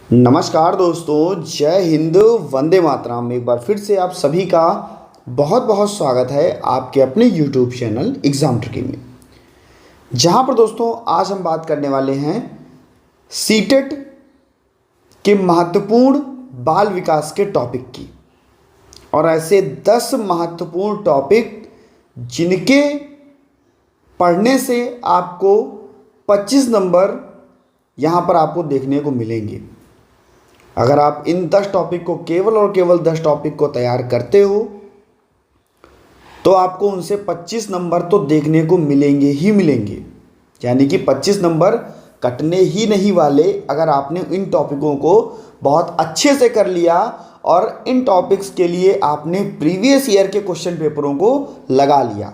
नमस्कार दोस्तों, जय हिंद, वंदे मातरम। एक बार फिर से आप सभी का बहुत बहुत स्वागत है आपके अपने यूट्यूब चैनल एग्ज़ाम ट्रिकी में, जहां पर दोस्तों आज हम बात करने वाले हैं सीटेट के महत्वपूर्ण बाल विकास के टॉपिक की। और ऐसे 10 महत्वपूर्ण टॉपिक जिनके पढ़ने से आपको 25 नंबर यहाँ पर आपको देखने को मिलेंगे। अगर आप इन 10 टॉपिक को केवल और केवल 10 टॉपिक को तैयार करते हो तो आपको उनसे 25 नंबर तो देखने को मिलेंगे ही मिलेंगे। यानी कि 25 नंबर कटने ही नहीं वाले, अगर आपने इन टॉपिकों को बहुत अच्छे से कर लिया और इन टॉपिक्स के लिए आपने प्रीवियस ईयर के क्वेश्चन पेपरों को लगा लिया।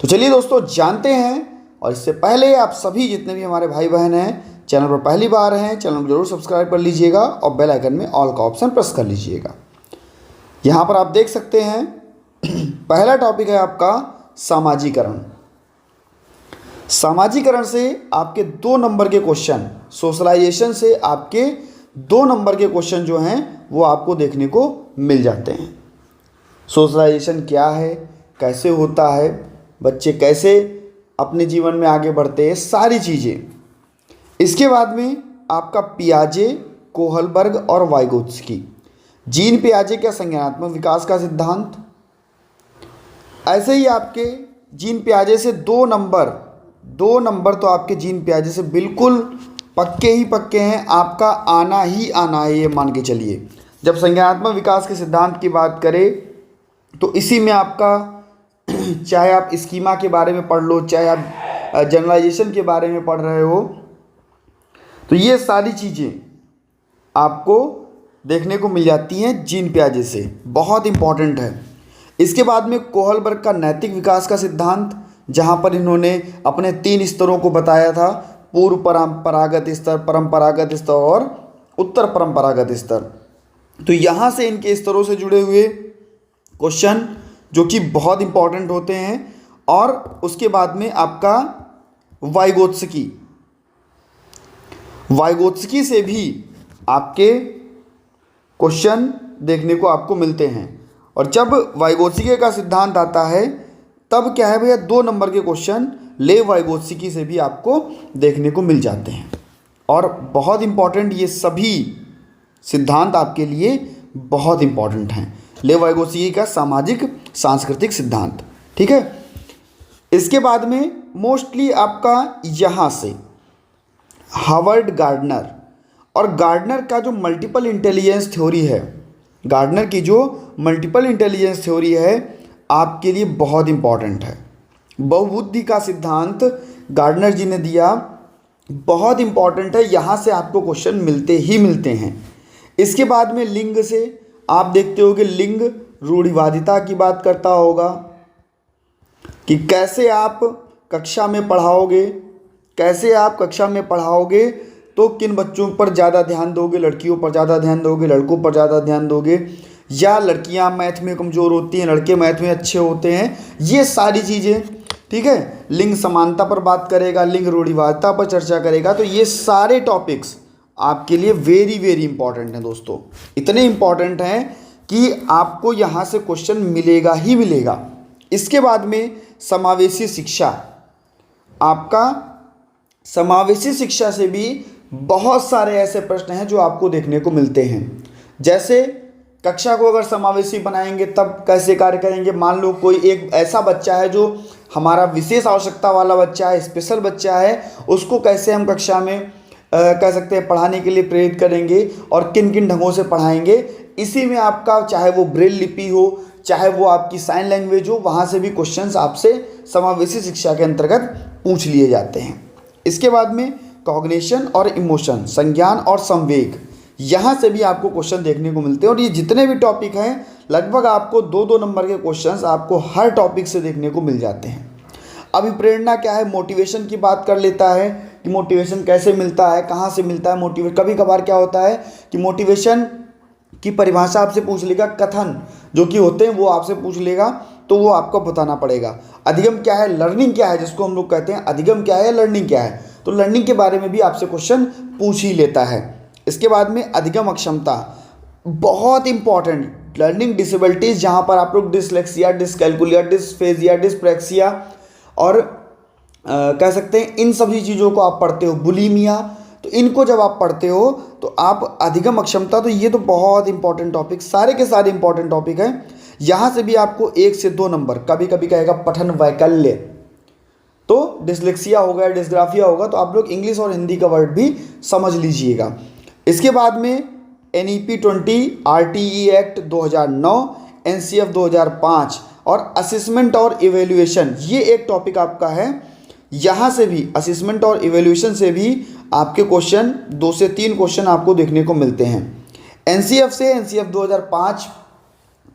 तो चलिए दोस्तों जानते हैं। और इससे पहले आप सभी जितने भी हमारे भाई बहन हैं चैनल पर पहली बार हैं, चैनल को जरूर सब्सक्राइब कर लीजिएगा और बेल आइकन में ऑल का ऑप्शन प्रेस कर लीजिएगा। यहाँ पर आप देख सकते हैं पहला टॉपिक है आपका सामाजिकरण। सामाजिकरण से आपके 2 नंबर के क्वेश्चन, सोशलाइजेशन से आपके 2 नंबर के क्वेश्चन जो हैं वो आपको देखने को मिल जाते हैं। सोशलाइजेशन क्या है, कैसे होता है, बच्चे कैसे अपने जीवन में आगे बढ़ते हैं, सारी चीज़ें। इसके बाद में आपका पियाजे, कोहलबर्ग और वाइगोत्स्की। जीन पियाजे का संज्ञानात्मक विकास का सिद्धांत। ऐसे ही आपके जीन पियाजे से 2 नंबर तो आपके जीन पियाजे से बिल्कुल पक्के ही पक्के हैं। आपका आना ही आना है, ये मान के चलिए। जब संज्ञानात्मक विकास के सिद्धांत की बात करें तो इसी में आपका चाहे आप स्कीमा के बारे में पढ़ लो, चाहे आप जनरलाइजेशन के बारे में पढ़ रहे हो, तो ये सारी चीज़ें आपको देखने को मिल जाती हैं जीन पियाजे से। बहुत इंपॉर्टेंट है। इसके बाद में कोहलबर्ग का नैतिक विकास का सिद्धांत, जहाँ पर इन्होंने अपने 3 स्तरों को बताया था, पूर्व परंपरागत स्तर, परंपरागत स्तर और उत्तर परंपरागत स्तर। तो यहाँ से इनके स्तरों से जुड़े हुए क्वेश्चन जो कि बहुत इंपॉर्टेंट होते हैं। और उसके बाद में आपका वाइगोत्स्की से भी आपके क्वेश्चन देखने को आपको मिलते हैं। और जब वाइगोत्स्की का सिद्धांत आता है तब क्या है भैया, 2 नंबर के क्वेश्चन ले वाइगोत्स्की से भी आपको देखने को मिल जाते हैं। और बहुत इंपॉर्टेंट, ये सभी सिद्धांत आपके लिए बहुत इंपॉर्टेंट हैं। ले वाइगोत्स्की का सामाजिक सांस्कृतिक सिद्धांत, ठीक है। इसके बाद में मोस्टली आपका यहाँ से हावर्ड गार्डनर, और गार्डनर का जो मल्टीपल इंटेलिजेंस थ्योरी है, गार्डनर की जो मल्टीपल इंटेलिजेंस थ्योरी है आपके लिए बहुत इंपॉर्टेंट है। बहुबुद्धि का सिद्धांत गार्डनर जी ने दिया, बहुत इंपॉर्टेंट है। यहाँ से आपको क्वेश्चन मिलते ही मिलते हैं। इसके बाद में लिंग से आप देखते हो कि लिंग रूढ़िवादिता की बात करता होगा कि कैसे आप कक्षा में पढ़ाओगे, तो किन बच्चों पर ज़्यादा ध्यान दोगे, लड़कियों पर ज़्यादा ध्यान दोगे, लड़कों पर ज़्यादा ध्यान दोगे, या लड़कियां मैथ में कमज़ोर होती हैं, लड़के मैथ में अच्छे होते हैं। ये सारी चीज़ें, ठीक है। लिंग समानता पर बात करेगा, लिंग रूढ़िवादिता पर चर्चा करेगा। तो ये सारे टॉपिक्स आपके लिए वेरी वेरी इंपॉर्टेंट हैं दोस्तों। इतने इंपॉर्टेंट हैं कि आपको यहाँ से क्वेश्चन मिलेगा ही मिलेगा। इसके बाद में समावेशी शिक्षा, आपका समावेशी शिक्षा से भी बहुत सारे ऐसे प्रश्न हैं जो आपको देखने को मिलते हैं। जैसे कक्षा को अगर समावेशी बनाएंगे तब कैसे कार्य करेंगे। मान लो कोई एक ऐसा बच्चा है जो हमारा विशेष आवश्यकता वाला बच्चा है, स्पेशल बच्चा है, उसको कैसे हम कक्षा में कह सकते हैं पढ़ाने के लिए प्रेरित करेंगे और किन किन ढंगों से पढ़ाएंगे। इसी में आपका चाहे वो ब्रेल लिपि हो, चाहे वो आपकी साइन लैंग्वेज हो, वहाँ से भी क्वेश्चंस आपसे समावेशी शिक्षा के अंतर्गत पूछ लिए जाते हैं। इसके बाद में कॉग्निशन और इमोशन, संज्ञान और संवेग, यहाँ से भी आपको क्वेश्चन देखने को मिलते हैं। और ये जितने भी टॉपिक हैं लगभग आपको 2-2 नंबर के क्वेश्चंस आपको हर टॉपिक से देखने को मिल जाते हैं। अभी प्रेरणा क्या है, मोटिवेशन की बात कर लेता है कि मोटिवेशन कैसे मिलता है, कहाँ से मिलता है मोटिवेशन। कभी कभार क्या होता है कि मोटिवेशन की परिभाषा आपसे पूछ लेगा, कथन जो कि होते हैं वो आपसे पूछ लेगा, तो वो आपको बताना पड़ेगा। अधिगम क्या है, लर्निंग क्या है, जिसको हम लोग कहते हैं अधिगम क्या है, लर्निंग क्या है, तो लर्निंग के बारे में भी आपसे क्वेश्चन पूछ ही लेता है। इसके बाद में अधिगम अक्षमता, बहुत इंपॉर्टेंट, लर्निंग डिसेबिलिटीज़, जहाँ पर आप लोग डिसलेक्सिया, डिसकैलकुलिया, डिसफेजिया, डिसप्रेक्सिया और कह सकते हैं इन सभी चीज़ों को आप पढ़ते हो, बुलीमिया, तो इनको जब आप पढ़ते हो तो आप अधिगम अक्षमता, तो ये तो बहुत इंपॉर्टेंट टॉपिक, सारे के सारे इंपॉर्टेंट टॉपिक हैं। यहाँ से भी आपको 1 से 2 नंबर, कभी कभी कहेगा पठन वैकल्य, तो डिसलेक्सिया होगा, डिस्ग्राफिया होगा, तो आप लोग इंग्लिश और हिंदी का वर्ड भी समझ लीजिएगा। इसके बाद में NEP 20, RTE एक्ट 2009, NCF 2005 और असेसमेंट और इवेल्युएशन, ये एक टॉपिक आपका है। यहाँ से भी असेसमेंट और इवेल्युएशन से भी आपके क्वेश्चन 2 से 3 क्वेश्चन आपको देखने को मिलते हैं। NCF से NCF 2005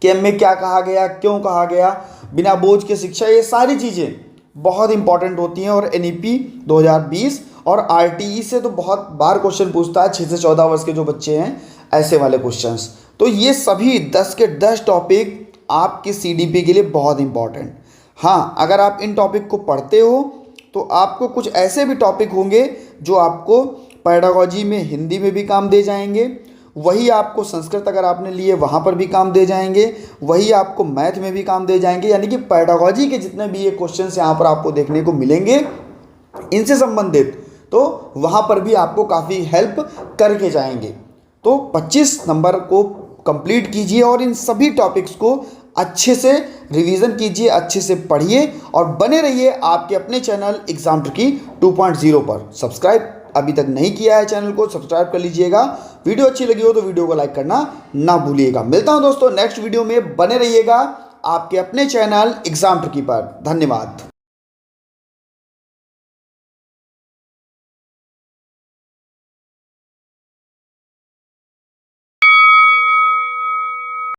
के में क्या कहा गया, क्यों कहा गया, बिना बोझ के शिक्षा, ये सारी चीज़ें बहुत इंपॉर्टेंट होती हैं। और NEP 2020 और RTE से तो बहुत बार क्वेश्चन पूछता है, 6 से 14 वर्ष के जो बच्चे हैं, ऐसे वाले क्वेश्चंस। तो ये सभी 10 के 10 टॉपिक आपके CDP के लिए बहुत इंपॉर्टेंट। हाँ, अगर आप इन टॉपिक को पढ़ते हो तो आपको कुछ ऐसे भी टॉपिक होंगे जो आपको पेडागोजी में हिंदी में भी काम दे जाएंगे, वही आपको संस्कृत अगर आपने लिए वहाँ पर भी काम दे जाएंगे, वही आपको मैथ में भी काम दे जाएंगे। यानी कि पेडागोजी के जितने भी ये क्वेश्चंस यहाँ पर आपको देखने को मिलेंगे इनसे संबंधित, तो वहाँ पर भी आपको काफ़ी हेल्प करके जाएंगे। तो 25 नंबर को कंप्लीट कीजिए और इन सभी टॉपिक्स को अच्छे से रिवीजन कीजिए, अच्छे से पढ़िए और बने रहिए आपके अपने चैनल एग्जाम ट्रिकी 2.0 पर। सब्सक्राइब अभी तक नहीं किया है चैनल को, सब्सक्राइब कर लीजिएगा। वीडियो अच्छी लगी हो तो वीडियो को लाइक करना ना भूलिएगा। मिलता हूं दोस्तों नेक्स्ट वीडियो में, बने रहिएगा आपके अपने चैनल एग्जाम ट्रिकी पर। धन्यवाद।